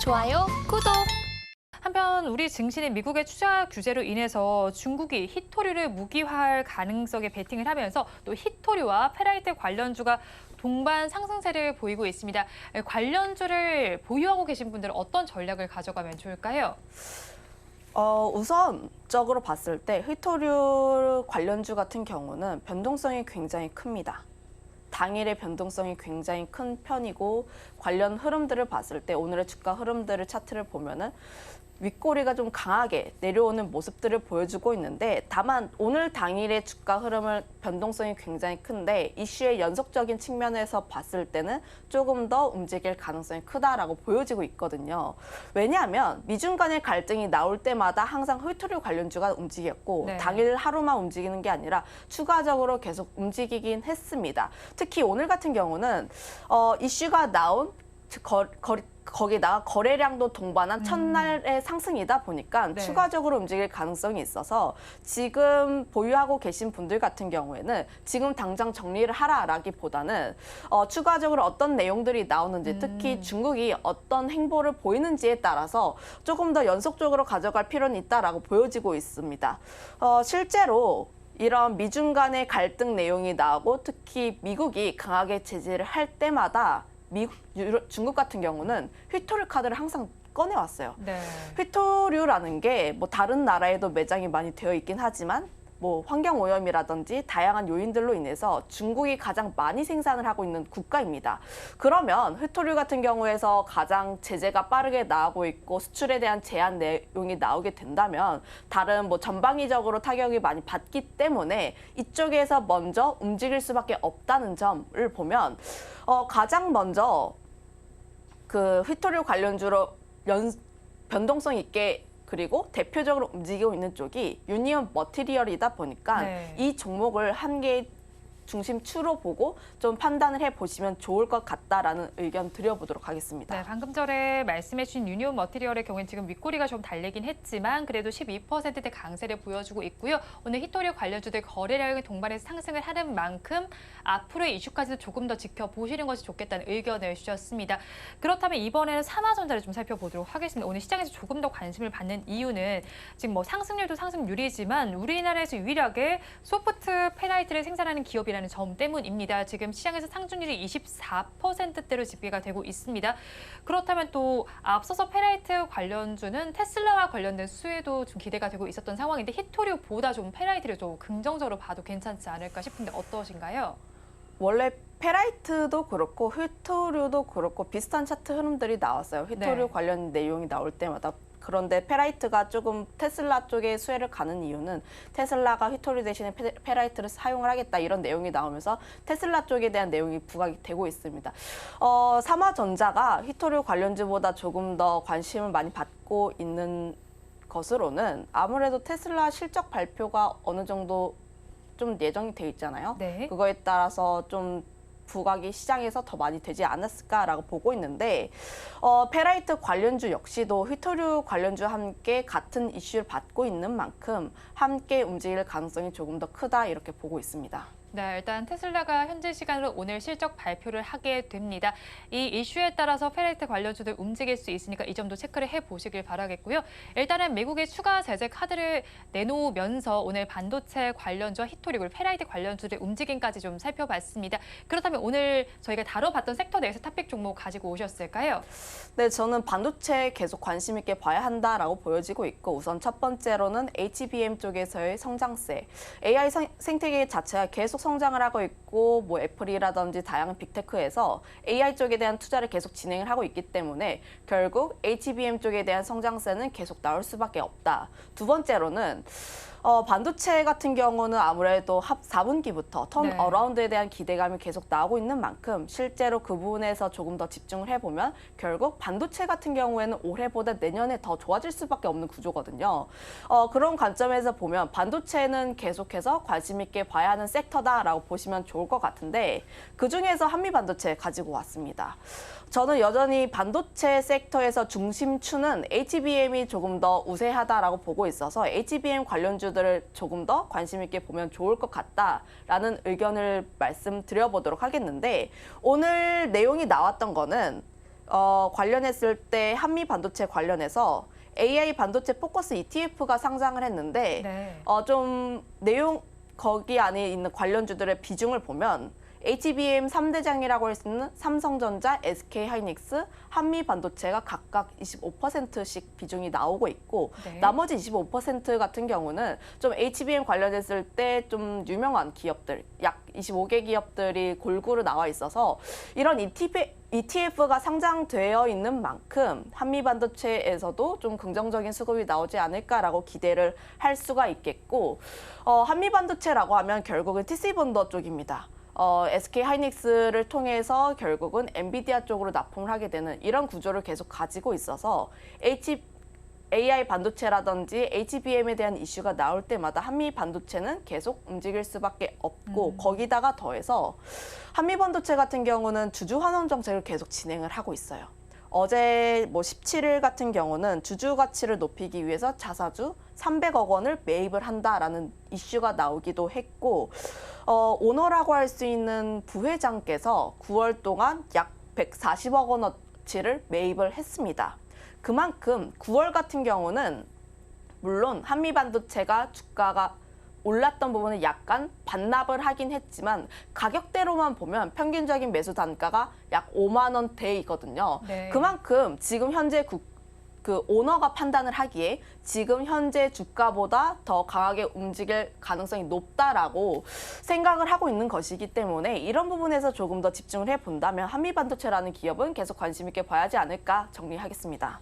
좋아요, 구독! 한편 우리 증시는 미국의 투자 규제로 인해서 중국이 히토류를 무기화할 가능성에 베팅을 하면서 또 히토류와 페라이트 관련주가 동반 상승세를 보이고 있습니다. 관련주를 보유하고 계신 분들은 어떤 전략을 가져가면 좋을까요? 우선적으로 봤을 때 히토류 관련주 같은 경우는 변동성이 굉장히 큽니다. 당일의 변동성이 굉장히 큰 편이고 관련 흐름들을 봤을 때 오늘의 주가 흐름들을 차트를 보면은 윗꼬리가 좀 강하게 내려오는 모습들을 보여주고 있는데 다만 오늘 당일의 주가 흐름은 변동성이 굉장히 큰데 이슈의 연속적인 측면에서 봤을 때는 조금 더 움직일 가능성이 크다라고 보여지고 있거든요. 왜냐하면 미중 간의 갈등이 나올 때마다 항상 히토류 관련주가 움직였고 네. 당일 하루만 움직이는 게 아니라 추가적으로 계속 움직이긴 했습니다. 특히 오늘 같은 경우는 이슈가 나온 거기다가 거래량도 동반한 첫날의 상승이다 보니까 네. 추가적으로 움직일 가능성이 있어서 지금 보유하고 계신 분들 같은 경우에는 지금 당장 정리를 하라라기보다는 추가적으로 어떤 내용들이 나오는지 특히 중국이 어떤 행보를 보이는지에 따라서 조금 더 연속적으로 가져갈 필요는 있다라고 보여지고 있습니다. 실제로 이런 미중 간의 갈등 내용이 나오고 특히 미국이 강하게 제재를 할 때마다 중국 같은 경우는 휘토류 카드를 항상 꺼내왔어요. 네. 휘토류라는 게 뭐 다른 나라에도 매장이 많이 되어 있긴 하지만 뭐 환경 오염이라든지 다양한 요인들로 인해서 중국이 가장 많이 생산을 하고 있는 국가입니다. 그러면 휘토류 같은 경우에서 가장 제재가 빠르게 나오고 있고 수출에 대한 제한 내용이 나오게 된다면 다른 뭐 전방위적으로 타격이 많이 받기 때문에 이쪽에서 먼저 움직일 수밖에 없다는 점을 보면 가장 먼저 그 휘토류 관련주로 변동성 있게 그리고 대표적으로 움직이고 있는 쪽이 유니온 머티리얼이다 보니까 네. 이 종목을 한 개의 중심추로 보고 좀 판단을 해보시면 좋을 것 같다라는 의견 드려보도록 하겠습니다. 네, 방금 전에 말씀해 주신 유니온 머티리얼의 경우는 지금 윗꼬리가 좀 달리긴 했지만 그래도 12%대 강세를 보여주고 있고요. 오늘 히토류 관련주들 거래량을 동반해서 상승을 하는 만큼 앞으로의 이슈까지도 조금 더 지켜보시는 것이 좋겠다는 의견을 주셨습니다. 그렇다면 이번에는 삼화전자를 좀 살펴보도록 하겠습니다. 오늘 시장에서 조금 더 관심을 받는 이유는 지금 뭐 상승률도 상승률이지만 우리나라에서 유일하게 소프트 페라이트를 생산하는 기업이라는 점 때문입니다. 지금 시장에서 상승률이 24%대로 집계가 되고 있습니다. 그렇다면 또 앞서서 페라이트 관련주는 테슬라와 관련된 수혜도 좀 기대가 되고 있었던 상황인데 히토류보다 좀 페라이트를 좀 긍정적으로 봐도 괜찮지 않을까 싶은데 어떠신가요? 원래 페라이트도 그렇고 히토류도 그렇고 비슷한 차트 흐름들이 나왔어요. 히토류 네. 관련 내용이 나올 때마다. 그런데 페라이트가 조금 테슬라 쪽에 수혜를 가는 이유는 테슬라가 히토류 대신에 페라이트를 사용을 하겠다 이런 내용이 나오면서 테슬라 쪽에 대한 내용이 부각이 되고 있습니다. 삼화전자가 히토류 관련주보다 조금 더 관심을 많이 받고 있는 것으로는 아무래도 테슬라 실적 발표가 어느 정도 좀 예정이 돼 있잖아요. 네. 그거에 따라서 좀 부각이 시장에서 더 많이 되지 않았을까라고 보고 있는데 페라이트 관련주 역시도 휘토류 관련주와 함께 같은 이슈를 받고 있는 만큼 함께 움직일 가능성이 조금 더 크다 이렇게 보고 있습니다. 네, 일단 테슬라가 현재 시간으로 오늘 실적 발표를 하게 됩니다. 이 이슈에 따라서 페라이트 관련주들 움직일 수 있으니까 이 점도 체크를 해보시길 바라겠고요. 일단은 미국의 추가 제재 카드를 내놓으면서 오늘 반도체 관련주와 히토류 그리고 페라이트 관련주들의 움직임까지 좀 살펴봤습니다. 그렇다면 오늘 저희가 다뤄봤던 섹터 내에서 탑픽 종목 가지고 오셨을까요? 네, 저는 반도체 계속 관심 있게 봐야 한다라고 보여지고 있고 우선 첫 번째로는 HBM 쪽에서의 성장세. AI 생태계 자체가 계속 성장을 하고 있고 뭐 애플이라든지 다양한 빅테크에서 AI 쪽에 대한 투자를 계속 진행을 하고 있기 때문에 결국 HBM 쪽에 대한 성장세는 계속 나올 수밖에 없다. 두 번째로는 반도체 같은 경우는 아무래도 4분기부터 턴어라운드에 대한 기대감이 계속 나오고 있는 만큼 실제로 그 부분에서 조금 더 집중을 해보면 결국 반도체 같은 경우에는 올해보다 내년에 더 좋아질 수밖에 없는 구조거든요. 그런 관점에서 보면 반도체는 계속해서 관심 있게 봐야 하는 섹터다라고 보시면 좋을 것 같은데 그중에서 한미반도체 가지고 왔습니다. 저는 여전히 반도체 섹터에서 중심추는 HBM이 조금 더 우세하다라고 보고 있어서 HBM 관련주들을 조금 더 관심 있게 보면 좋을 것 같다라는 의견을 말씀드려보도록 하겠는데 오늘 내용이 나왔던 거는 관련했을 때 한미 반도체 관련해서 AI 반도체 포커스 ETF가 상장을 했는데 네. 좀 내용 거기 안에 있는 관련주들의 비중을 보면 HBM 3대장이라고 할 수 있는 삼성전자, SK하이닉스, 한미반도체가 각각 25%씩 비중이 나오고 있고 네. 나머지 25% 같은 경우는 좀 HBM 관련했을 때 좀 유명한 기업들, 약 25개 기업들이 골고루 나와 있어서 이런 ETF가 상장되어 있는 만큼 한미반도체에서도 좀 긍정적인 수급이 나오지 않을까라고 기대를 할 수가 있겠고 한미반도체라고 하면 결국은 TC본더 쪽입니다. SK하이닉스를 통해서 결국은 엔비디아 쪽으로 납품을 하게 되는 이런 구조를 계속 가지고 있어서 AI 반도체라든지 HBM에 대한 이슈가 나올 때마다 한미 반도체는 계속 움직일 수밖에 없고 거기다가 더해서 한미 반도체 같은 경우는 주주 환원 정책을 계속 진행을 하고 있어요. 어제 17일 같은 경우는 주주 가치를 높이기 위해서 자사주 300억 원을 매입을 한다라는 이슈가 나오기도 했고 오너라고 할 수 있는 부회장께서 9월 동안 약 140억 원어치를 매입을 했습니다. 그만큼 9월 같은 경우는 물론 한미반도체가 주가가 올랐던 부분은 약간 반납을 하긴 했지만 가격대로만 보면 평균적인 매수 단가가 약 5만 원대이거든요. 네. 그만큼 지금 현재 그 오너가 판단을 하기에 지금 현재 주가보다 더 강하게 움직일 가능성이 높다라고 생각을 하고 있는 것이기 때문에 이런 부분에서 조금 더 집중을 해본다면 한미반도체라는 기업은 계속 관심 있게 봐야지 않을까 정리하겠습니다.